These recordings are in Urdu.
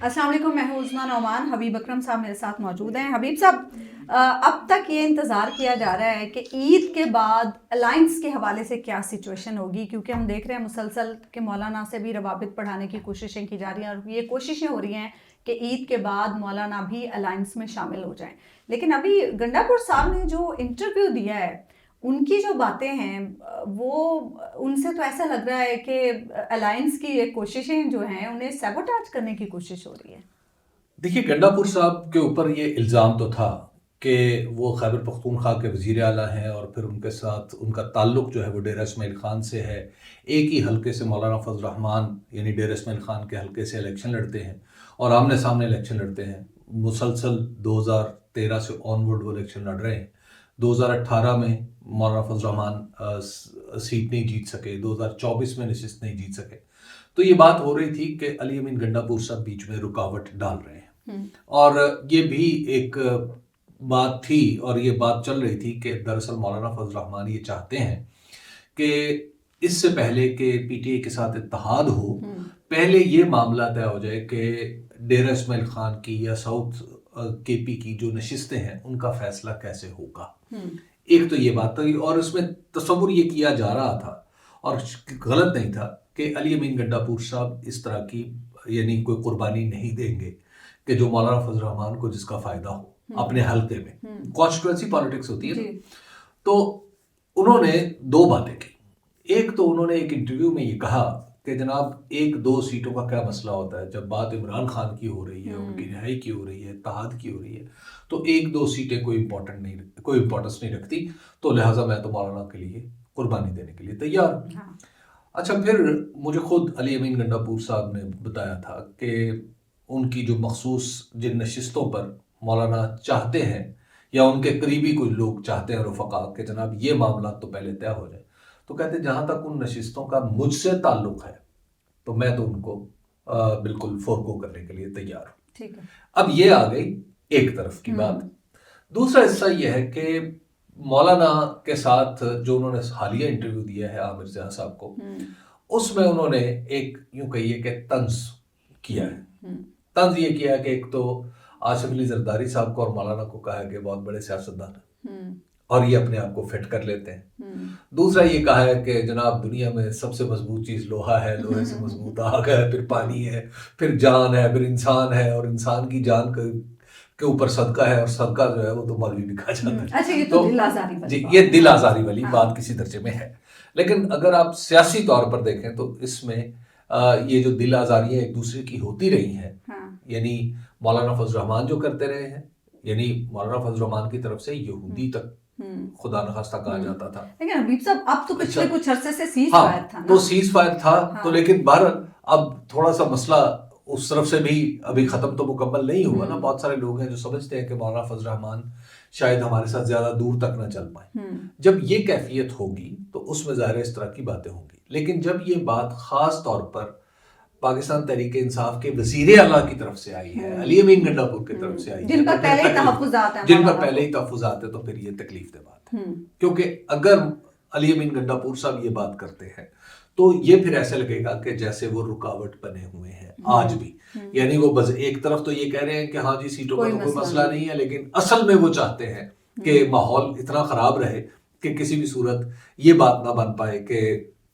السلام علیکم، میں ہوں عظمیٰ نعمان. حبیب اکرم صاحب میرے ساتھ موجود ہیں. حبیب صاحب، اب تک یہ انتظار کیا جا رہا ہے کہ عید کے بعد الائنس کے حوالے سے کیا سچویشن ہوگی، کیونکہ ہم دیکھ رہے ہیں مسلسل کہ مولانا سے بھی روابط بڑھانے کی کوششیں کی جا رہی ہیں اور یہ کوششیں ہو رہی ہیں کہ عید کے بعد مولانا بھی الائنس میں شامل ہو جائیں. لیکن ابھی گنڈا پور صاحب نے جو انٹرویو دیا ہے، ان کی جو باتیں ہیں وہ ان سے تو ایسا لگ رہا ہے کہ الائنس کی یہ کوششیں جو ہیں انہیں سیبوٹاج کرنے کی کوشش ہو رہی ہے. دیکھیے، گنڈا پور صاحب کے اوپر یہ الزام تو تھا کہ وہ خیبر پختونخوا کے وزیر اعلیٰ ہیں اور پھر ان کے ساتھ ان کا تعلق جو ہے وہ ڈیرہ اسماعیل خان سے ہے. ایک ہی حلقے سے مولانا فضل الرحمان یعنی ڈیرہ اسماعیل خان کے حلقے سے الیکشن لڑتے ہیں اور آمنے سامنے الیکشن لڑتے ہیں. مسلسل 2013 سے آن ورڈ وہ الیکشن لڑ رہے ہیں. 2018 میں مولانا فضل الرحمان سیٹ نہیں جیت سکے، 2024 میں نشست نہیں جیت سکے. تو یہ بات ہو رہی تھی کہ علی امین گنڈا پور صاحب بیچ میں رکاوٹ ڈال رہے ہیں، اور یہ بھی ایک بات تھی اور یہ بات چل رہی تھی کہ دراصل مولانا فضل الرحمان یہ چاہتے ہیں کہ اس سے پہلے کہ پی ٹی آئی کے ساتھ اتحاد ہو، پہلے یہ معاملہ طے ہو جائے کہ ڈیرہ اسماعیل خان کی یا ساؤتھ کے پی کی جو نشستیں ہیں ان کا فیصلہ کیسے ہوگا. ایک تو یہ بات تھی، اور اس میں تصور یہ کیا جا رہا تھا اور غلط نہیں تھا کہ علی امین گنڈا پور صاحب اس طرح کی یعنی کوئی قربانی نہیں دیں گے کہ جو مولانا فضل الرحمان کو جس کا فائدہ ہو اپنے حلقے میں. کانسٹیٹوئنسی پالیٹکس ہوتی ہے. تو انہوں نے دو باتیں کی. ایک تو انہوں نے ایک انٹرویو میں یہ کہا کہ جناب 1-2 سیٹوں کا کیا مسئلہ ہوتا ہے، جب بات عمران خان کی ہو رہی ہے، ان کی رہائی کی ہو رہی ہے، اتحاد کی ہو رہی ہے، تو 1-2 سیٹیں کوئی امپورٹنس نہیں رکھتی، تو لہٰذا میں تو مولانا کے لیے قربانی دینے کے لیے تیار ہوں. اچھا، پھر مجھے خود علی امین گنڈا پور صاحب نے بتایا تھا کہ ان کی جو مخصوص جن نشستوں پر مولانا چاہتے ہیں یا ان کے قریبی کچھ لوگ چاہتے ہیں رفقا کہ جناب یہ معاملات تو پہلے طے ہو جائے، تو کہتے ہیں جہاں تک ان نشستوں کا مجھ سے تعلق ہے تو میں تو ان کو بالکل فورگو کرنے کے لیے تیار ہوں. اب یہ آ گئی ایک طرف کی بات. دوسرا حصہ یہ ہے کہ مولانا کے ساتھ جو انہوں نے حالیہ انٹرویو دیا ہے عامر زیاں صاحب کو، اس میں انہوں نے ایک یوں کہیے کہ طنز کیا ہے. طنز یہ کیا کہ ایک تو آصف علی زرداری صاحب کو اور مولانا کو کہا ہے کہ بہت بڑے سیاستدان ہیں اور یہ اپنے آپ کو فٹ کر لیتے ہیں. دوسرا یہ کہا ہے کہ جناب دنیا میں سب سے مضبوط چیز لوہا ہے، لوہے سے مضبوط آگ ہے، پھر پانی ہے، پھر جان ہے، پھر انسان ہے، اور انسان کی جان کے اوپر صدقہ ہے، اور صدقہ جو ہے وہ تو مولوی بھی کھا جاتا ہے. اچھا، یہ تو دل آزاری والی جی، یہ دل آزاری والی بات کسی درجے میں ہے. لیکن اگر آپ سیاسی طور پر دیکھیں تو اس میں یہ جو دل آزاریاں ایک دوسرے کی ہوتی رہی ہیں، یعنی مولانا فضل الرحمان جو کرتے رہے ہیں، یعنی مولانا فضل الرحمان کی طرف سے یہودی تک خدا نخواستہ کہا جاتا تھا. لیکن حبیب صاحب اب تو پچھلے کچھ عرصے سے سیز فائر تھا نا. تو سیز فائر تھا تو لیکن بہرحال اب تھوڑا سا مسئلہ اس طرف سے بھی ابھی ختم تو مکمل نہیں ہوا نا. بہت سارے لوگ ہیں جو سمجھتے ہیں کہ مولانا فضل الرحمان شاید ہمارے ساتھ زیادہ دور تک نہ چل پائیں. جب یہ کیفیت ہوگی تو اس میں ظاہر اس طرح کی باتیں ہوں گی. لیکن جب یہ بات خاص طور پر پاکستان تحریک انصاف کے وزیر اعلیٰ کی طرف سے آئی ہے، علی امین گنڈا پور کی طرف سے آئی ہے، جن پر پہلے ہی تحفظات ہیں، تو پھر یہ تکلیف دہ بات ہے. کیونکہ اگر علی امین گنڈا پور صاحب یہ بات کرتے ہیں تو یہ پھر ایسے لگے گا کہ جیسے وہ رکاوٹ بنے ہوئے ہیں آج بھی. یعنی وہ بس ایک طرف تو یہ کہہ رہے ہیں کہ ہاں جی سیٹوں کا تو کوئی مسئلہ نہیں ہے، لیکن اصل میں وہ چاہتے ہیں کہ ماحول اتنا خراب رہے کہ کسی بھی صورت یہ بات نہ بن پائے کہ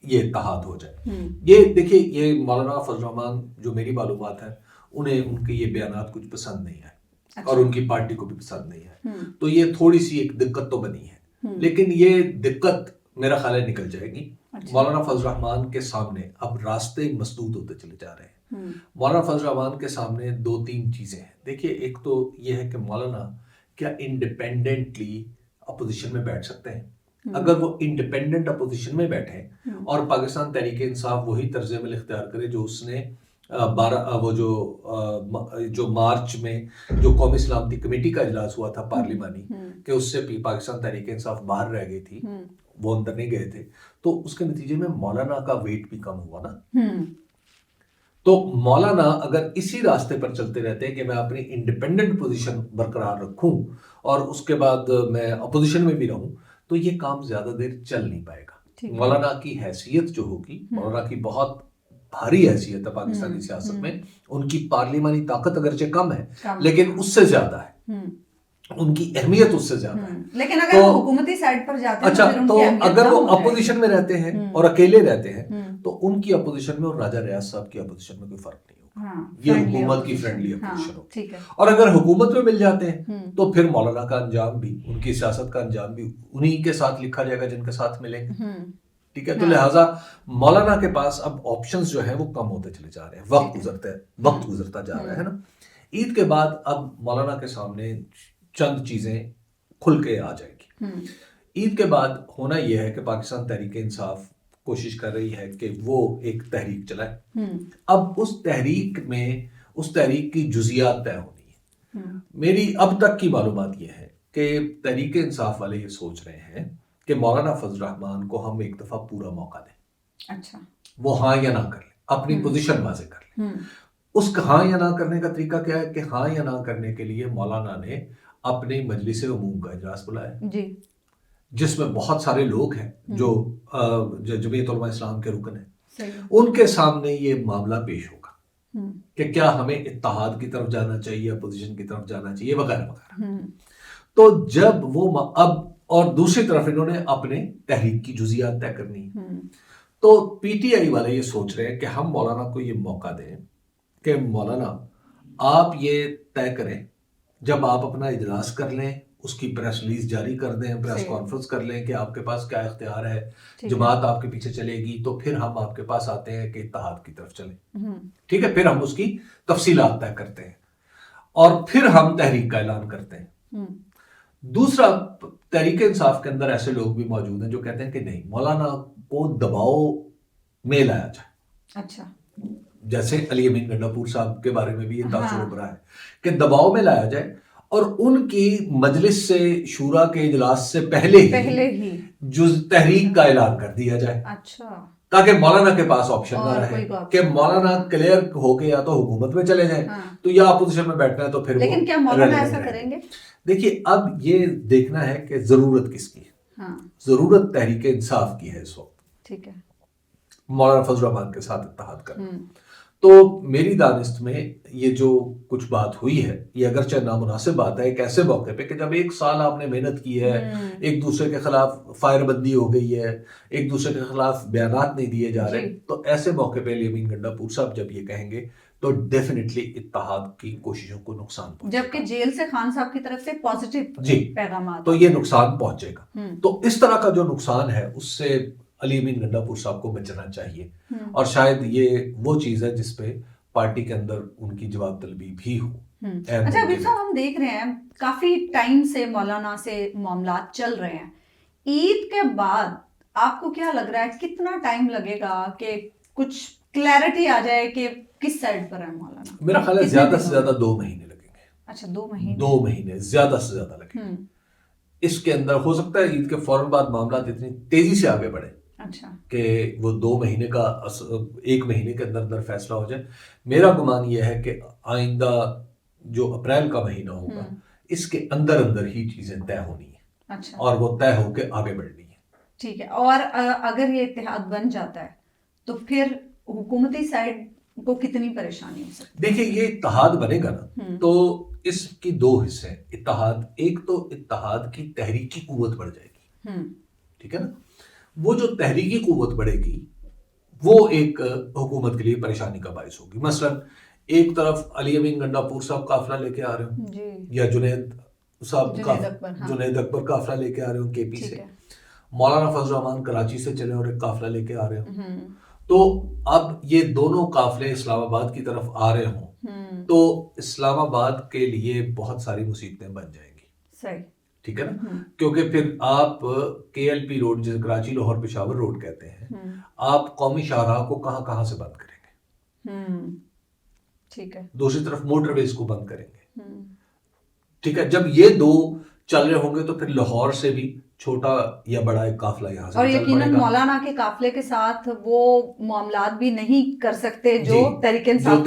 یہ اتحاد ہو جائے. یہ دیکھیے، یہ مولانا فضل الرحمان جو میری معلومات ہے انہیں ان کے یہ بیانات کچھ پسند نہیں آئے اور ان کی پارٹی کو بھی پسند نہیں آئے. تو یہ تھوڑی سی ایک دقت تو بنی ہے، لیکن یہ دقت میرا خیال ہے نکل جائے گی. مولانا فضل الرحمان کے سامنے اب راستے مسدود ہوتے چلے جا رہے ہیں. مولانا فضل الرحمان کے سامنے 2-3 چیزیں ہیں. دیکھیے، ایک تو یہ ہے کہ مولانا کیا انڈیپینڈنٹلی اپوزیشن میں بیٹھ سکتے ہیں. اگر وہ انڈیپینڈنٹ اپوزیشن میں بیٹھے اور پاکستان تحریک انصاف وہی طرز عمل اختیار کرے جو اس نے جو مارچ میں جو قومی سلامتی کمیٹی کا اجلاس ہوا تھا پارلیمانی، کہ اس سے پاکستان تحریک انصاف باہر رہ گئی تھی، وہ اندر نہیں گئے تھے، تو اس کے نتیجے میں مولانا کا ویٹ بھی کم ہوا نا. تو مولانا اگر اسی راستے پر چلتے رہتے ہیں کہ میں اپنی انڈیپینڈنٹ پوزیشن برقرار رکھوں اور اس کے بعد میں اپوزیشن میں بھی رہوں، تو یہ کام زیادہ دیر چل نہیں پائے گا. مولانا کی حیثیت جو ہوگی، مولانا کی بہت بھاری حیثیت ہے پاکستانی سیاست میں. ان کی پارلیمانی طاقت اگرچہ کم ہے لیکن اس سے زیادہ ہے, ان کی اہمیت اس سے زیادہ ہے. لیکن اگر وہ حکومتی سائڈ پر جاتے ہیں اچھا, تو اگر وہ اپوزیشن میں رہتے ہیں اور اکیلے رہتے ہیں تو ان کی اپوزیشن میں اور راجہ ریاض صاحب کی اپوزیشن میں کوئی فرق نہیں ہوگا, یہ حکومت کی فرینڈلی اپوزیشن ہوگی. اور اگر حکومت میں مل جاتے ہیں تو پھر مولانا کا انجام بھی, ان کی سیاست کا انجام بھی انہی کے ساتھ لکھا جائے گا جن کے ساتھ ملیں گے. ٹھیک ہے, تو لہٰذا مولانا کے پاس اب آپشنز جو ہیں وہ کم ہوتے چلے جا رہے ہیں, وقت گزرتا جا رہا ہے نا. عید کے بعد اب مولانا کے سامنے چند چیزیں کھل کے آ جائیں گی. عید کے بعد ہونا یہ ہے کہ پاکستان تحریک انصاف کوشش کر رہی ہے کہ وہ ایک تحریک چلائے. اب اس تحریک کی جزیات طے ہونی ہے. میری اب تک کی معلومات یہ ہے کہ تحریک انصاف والے یہ سوچ رہے ہیں کہ مولانا فضل الرحمان کو ہم ایک دفعہ پورا موقع دیں. اچھا, وہ ہاں یا نہ کر لیں, اپنی پوزیشن واضح کر لیں. اس کا ہاں یا نہ کرنے کا طریقہ کیا ہے کہ ہاں یا نہ کرنے کے لیے مولانا نے اپنے مجلس عموم کا اجلاس بلایا جی, جس میں بہت سارے لوگ ہیں جو جمعیت علماء اسلام کے رکن ہیں. ان کے سامنے یہ معاملہ پیش ہوگا کہ کیا ہمیں اتحاد کی طرف جانا چاہیے, اپوزیشن کی طرف جانا چاہیے, وغیرہ وغیرہ. تو جب وہ اب اور دوسری طرف انہوں نے اپنے تحریک کی جزیات طے کرنی ہے. تو پی ٹی آئی والے یہ سوچ رہے ہیں کہ ہم مولانا کو یہ موقع دیں کہ مولانا آپ یہ طے کریں, جب آپ اپنا اجلاس کر لیں, اس کی پریس ریلیز جاری کر دیں, پریس کانفرنس کر لیں کہ آپ کے پاس کیا اختیار ہے, جماعت آپ کے پیچھے چلے گی, تو پھر ہم آپ کے پاس آتے ہیں کہ اتحاد کی طرف چلیں. ٹھیک ہے, پھر ہم اس کی تفصیلات طے کرتے ہیں اور پھر ہم تحریک کا اعلان کرتے ہیں. دوسرا, تحریک انصاف کے اندر ایسے لوگ بھی موجود ہیں جو کہتے ہیں کہ نہیں, مولانا کو دباؤ میں لایا جائے. اچھا, جیسے علی امین گنڈا پور صاحب کے بارے میں بھی یہ تاثر ابھرا ہے کہ دباؤ میں لایا جائے اور ان کی مجلس سے شورا کے اجلاس سے پہلے ہی تحریک کا اعلان کر دیا جائے. اچھا, تاکہ مولانا کے پاس آپشن نہ رہے کہ مولانا کلیئر ہو کے یا تو حکومت میں چلے جائیں تو یا اپوزیشن میں بیٹھنا ہے تو پھر. لیکن کیا مولانا ایسا کریں گے؟ دیکھیے, اب یہ دیکھنا ہے کہ ضرورت کس کی ہے. ضرورت تحریک انصاف کی ہے اس وقت. ٹھیک ہے, مولانا فضل الرحمان کے ساتھ اتحاد کرنا. تو میری دانست میں یہ جو کچھ بات ہوئی ہے یہ اگرچہ نامناسب بات ہے ایک ایسے موقع پہ کہ جب ایک سال آپ نے محنت کی ہے, ایک دوسرے کے خلاف فائر بندی ہو گئی ہے, ایک دوسرے کے خلاف بیانات نہیں دیے جا رہے, تو ایسے موقع پہ علی امین گنڈا پور صاحب جب یہ کہیں گے تو ڈیفینیٹلی اتحاد کی کوششوں کو نقصان پہنچے گا. جبکہ جیل سے خان صاحب کی طرف سے پازیٹیو پیغامات, تو یہ نقصان پہنچے گا. تو اس طرح کا جو نقصان ہے اس سے علی امین گنڈا پور صاحب کو بچنا چاہیے, اور شاید یہ وہ چیز ہے جس پہ پارٹی کے اندر ان کی جواب طلبی بھی ہو. اچھا ابھی صاحب, ہم دیکھ رہے ہیں کافی ٹائم سے مولانا سے معاملات چل رہے ہیں. عید کے بعد آپ کو کیا لگ رہا ہے کتنا ٹائم لگے گا کہ کچھ کلیئرٹی آ جائے کہ کس سائڈ پر ہے مولانا؟ میرا خیال ہے زیادہ سے زیادہ 2 مہینے لگیں گے. اچھا, 2 مہینے. 2 مہینے زیادہ سے زیادہ لگیں گے. اس کے اندر ہو سکتا ہے عید کے فوراً بعد معاملات اتنی تیزی سے آگے بڑھے کہ وہ 2 مہینے کا 1 مہینے کے اندر اندر فیصلہ ہو جائے. میرا گمان یہ ہے کہ آئندہ جو اپریل کا مہینہ ہوگا اس کے اندر اندر ہی چیزیں طے ہونی ہیں, اور وہ طے ہو کے آگے بڑھنی ہے. ٹھیک ہے, اور اگر یہ اتحاد بن جاتا ہے تو پھر حکومتی سائڈ کو کتنی پریشانی ہو سکتی ہے؟ دیکھیں, یہ اتحاد بنے گا نا تو اس کی 2 حصے ہیں اتحاد. ایک تو اتحاد کی تحریکی قوت بڑھ جائے گی, ٹھیک ہے نا, وہ جو تحریکی قوت بڑھے گی وہ ایک حکومت کے لیے پریشانی کا باعث ہوگی. مثلا ایک طرف علی امین گنڈا پور صاحب قافلہ لے کے آ رہے ہوں, یا جنید اکبر قافلہ لے کے آ رہے ہوں کے پی سے, مولانا فضل الرحمان کراچی سے چلے اور ایک قافلہ لے کے آ رہے ہوں, تو اب یہ دونوں قافلے اسلام آباد کی طرف آ رہے ہوں تو اسلام آباد کے لیے بہت ساری مصیبتیں بن جائیں گی. صحیح, ٹھیک ہے نا, کیونکہ پھر آپ کے ایل پی روڈ جسے کراچی لاہور پشاور روڈ کہتے ہیں, آپ قومی شاہراہ کو کہاں سے بند کریں گے؟ ٹھیک ہے, دوسری طرف موٹر ویز کو بند کریں گے. ٹھیک ہے, جب یہ 2 چل رہے ہوں گے تو پھر لاہور سے بھی چھوٹا یا بڑا ایک قافلہ یہاں سے, اور یقیناً مولانا کے قافلے کے ساتھ وہ معاملات بھی نہیں کر سکتے جو تحریک انصاف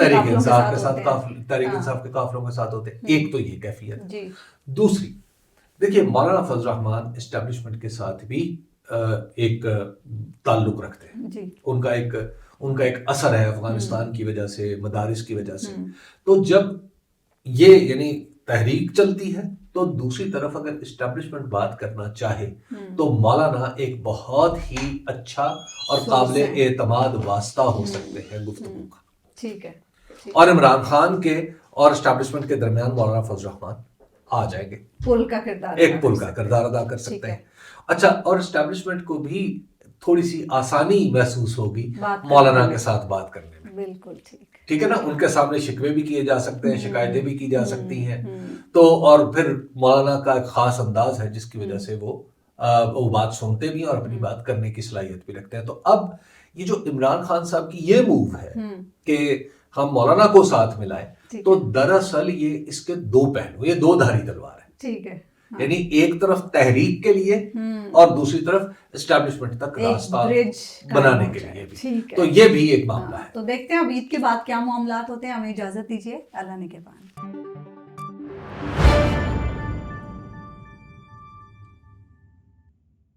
کے قافلوں کے ساتھ ہوتے ہیں. ایک تو یہ کیفیت. دوسری, دیکھیے مولانا فضل الرحمان اسٹیبلشمنٹ کے ساتھ بھی ایک تعلق رکھتے ہیں. ان کا ایک ان کا ایک اثر ہے افغانستان کی وجہ سے، مدارس کی وجہ سے. تو جب یہ یعنی تحریک چلتی ہے تو دوسری طرف اگر اسٹیبلشمنٹ بات کرنا چاہے تو مولانا ایک بہت ہی اچھا اور قابل اعتماد واسطہ ہو سکتے ہیں گفتگو کا. ٹھیک ہے. اور عمران خان کے اور اسٹیبلشمنٹ کے درمیان مولانا فضل الرحمان آ جائیں گے، پل کا کردار، ایک پل کا کردار ادا کر سکتے ہیں. اچھا، اور اسٹیبلشمنٹ کو بھی تھوڑی سی آسانی محسوس ہوگی مولانا کے ساتھ بات کرنے میں. بالکل ٹھیک ہے نا، ان کے سامنے شکوے بھی کیے جا سکتے ہیں، شکایتیں بھی کی جا سکتی ہیں. تو اور پھر مولانا کا ایک خاص انداز ہے جس کی وجہ سے وہ بات سنتے بھی ہیں اور اپنی بات کرنے کی صلاحیت بھی رکھتے ہیں. تو اب یہ جو عمران خان صاحب کی یہ موو ہے کہ ہم مولانا کو ساتھ ملائیں، تو دراصل یہ اس کے دو پہلو، یہ دو دھاری تلوار ہے. ٹھیک ہے، یعنی ایک طرف تحریک کے لیے اور دوسری طرف اسٹیبلشمنٹ تک راستہ بنانے کے لیے بھی. تو یہ بھی ایک معاملہ ہے. تو دیکھتے ہیں اب عید کے بعد کیا معاملات ہوتے ہیں. ہمیں اجازت دیجیے، اللہ نگہبان.